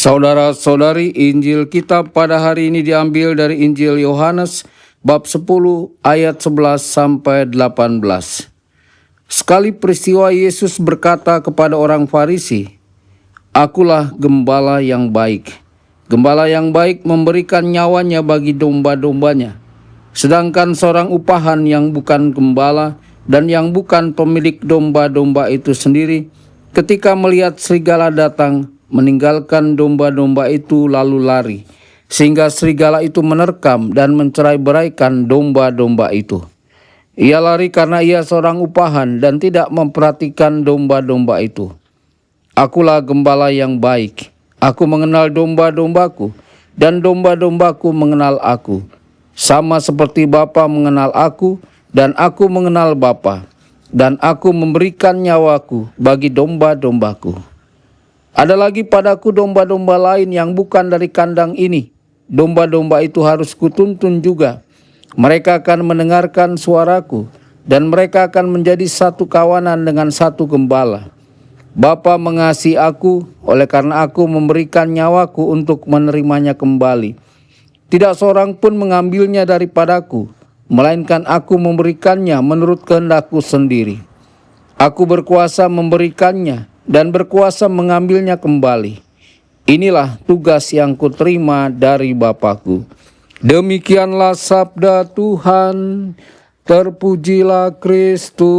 Saudara-saudari, Injil kita pada hari ini diambil dari Injil Yohanes bab 10 ayat 11 sampai 18. Sekali peristiwa Yesus berkata kepada orang Farisi, "Akulah gembala yang baik. Gembala yang baik memberikan nyawanya bagi domba-dombanya. Sedangkan seorang upahan yang bukan gembala dan yang bukan pemilik domba-domba itu sendiri, ketika melihat serigala datang, meninggalkan domba-domba itu lalu lari, sehingga serigala itu menerkam dan mencerai-beraikan domba-domba itu. Ia lari karena ia seorang upahan dan tidak memperhatikan domba-domba itu. Akulah gembala yang baik. Aku mengenal domba-dombaku, dan domba-dombaku mengenal aku. Sama seperti Bapa mengenal aku, dan aku mengenal Bapa, dan aku memberikan nyawaku bagi domba-dombaku. Ada lagi padaku domba-domba lain yang bukan dari kandang ini. Domba-domba itu harus kutuntun juga. Mereka akan mendengarkan suaraku, dan mereka akan menjadi satu kawanan dengan satu gembala. Bapa mengasihi aku, oleh karena aku memberikan nyawaku untuk menerimanya kembali. Tidak seorang pun mengambilnya daripadaku, melainkan aku memberikannya menurut kehendakku sendiri. Aku berkuasa memberikannya dan berkuasa mengambilnya kembali. Inilah tugas yang kuterima dari Bapa-Ku." Demikianlah sabda Tuhan. Terpujilah Kristus.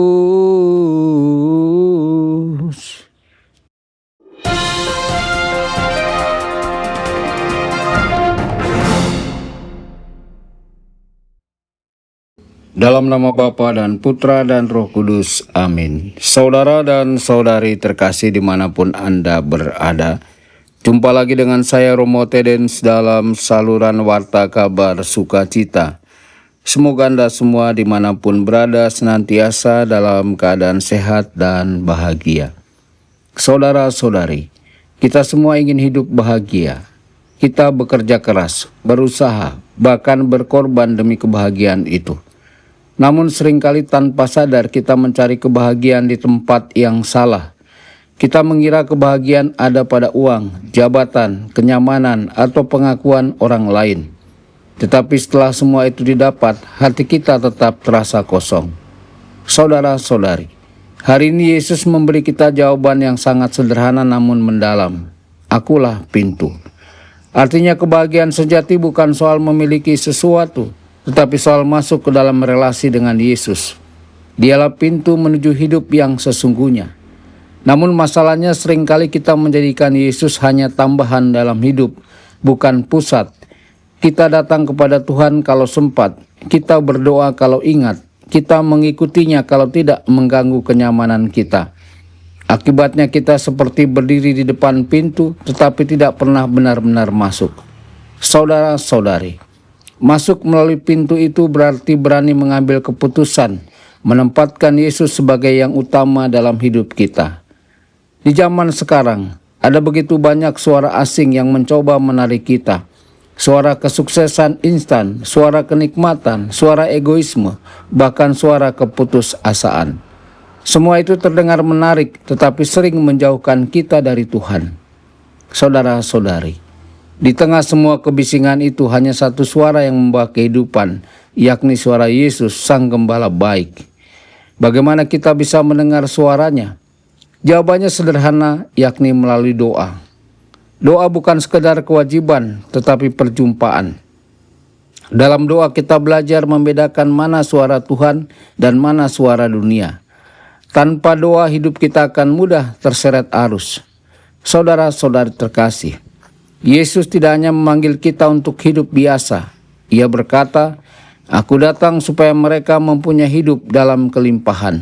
Dalam nama Bapa dan Putra dan Roh Kudus. Amin. Saudara dan saudari terkasih dimanapun Anda berada, jumpa lagi dengan saya Romo Tedens dalam saluran Warta Kabar Sukacita. Semoga Anda semua dimanapun berada senantiasa dalam keadaan sehat dan bahagia. Saudara-saudari, kita semua ingin hidup bahagia. Kita bekerja keras, berusaha, bahkan berkorban demi kebahagiaan itu. Namun seringkali tanpa sadar kita mencari kebahagiaan di tempat yang salah. Kita mengira kebahagiaan ada pada uang, jabatan, kenyamanan, atau pengakuan orang lain. Tetapi setelah semua itu didapat, hati kita tetap terasa kosong. Saudara-saudari, hari ini Yesus memberi kita jawaban yang sangat sederhana namun mendalam. Akulah pintu. Artinya kebahagiaan sejati bukan soal memiliki sesuatu, tetapi soal masuk ke dalam relasi dengan Yesus. Dialah pintu menuju hidup yang sesungguhnya. Namun masalahnya seringkali kita menjadikan Yesus hanya tambahan dalam hidup, bukan pusat. Kita datang kepada Tuhan kalau sempat, kita berdoa kalau ingat, kita mengikutinya kalau tidak mengganggu kenyamanan kita. Akibatnya kita seperti berdiri di depan pintu, tetapi tidak pernah benar-benar masuk. Saudara-saudari, masuk melalui pintu itu berarti berani mengambil keputusan, menempatkan Yesus sebagai yang utama dalam hidup kita. Di zaman sekarang, ada begitu banyak suara asing yang mencoba menarik kita. Suara kesuksesan instan, suara kenikmatan, suara egoisme, bahkan suara keputusasaan. Semua itu terdengar menarik, tetapi sering menjauhkan kita dari Tuhan. Saudara-saudari, di tengah semua kebisingan itu hanya satu suara yang membawa kehidupan, yakni suara Yesus, Sang Gembala baik. Bagaimana kita bisa mendengar suaranya? Jawabannya sederhana, yakni melalui doa. Doa bukan sekedar kewajiban, tetapi perjumpaan. Dalam doa kita belajar membedakan mana suara Tuhan dan mana suara dunia. Tanpa doa hidup kita akan mudah terseret arus. Saudara-saudari terkasih, Yesus tidak hanya memanggil kita untuk hidup biasa. Ia berkata, "Aku datang supaya mereka mempunyai hidup dalam kelimpahan."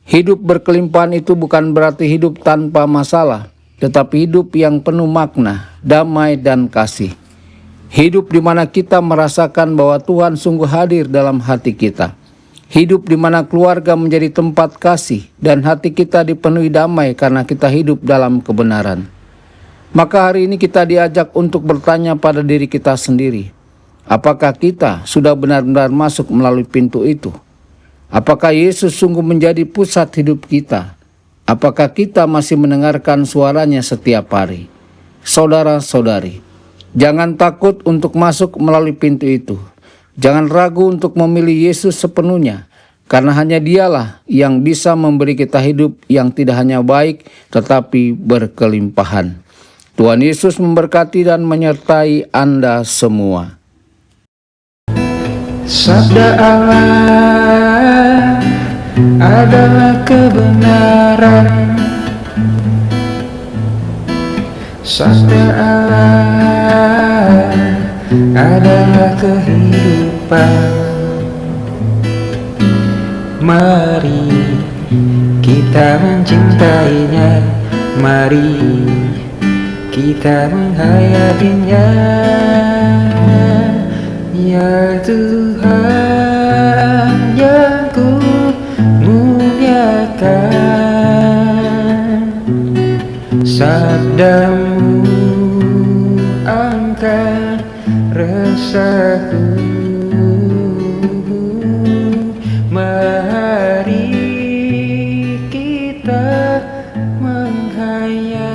Hidup berkelimpahan itu bukan berarti hidup tanpa masalah, tetapi hidup yang penuh makna, damai, dan kasih. Hidup di mana kita merasakan bahwa Tuhan sungguh hadir dalam hati kita. Hidup di mana keluarga menjadi tempat kasih, dan hati kita dipenuhi damai karena kita hidup dalam kebenaran. Maka hari ini kita diajak untuk bertanya pada diri kita sendiri, apakah kita sudah benar-benar masuk melalui pintu itu? Apakah Yesus sungguh menjadi pusat hidup kita? Apakah kita masih mendengarkan suaranya setiap hari? Saudara-saudari, jangan takut untuk masuk melalui pintu itu. Jangan ragu untuk memilih Yesus sepenuhnya, karena hanya Dialah yang bisa memberi kita hidup yang tidak hanya baik, tetapi berkelimpahan. Tuhan Yesus memberkati dan menyertai Anda semua. Sabda Allah adalah kebenaran. Sabda Allah adalah kehidupan. Mari kita mencintainya, mari kita menghayatinya. Ya Tuhan yang ku muliakan, sabdamu angkat resahku. Mari kita menghayati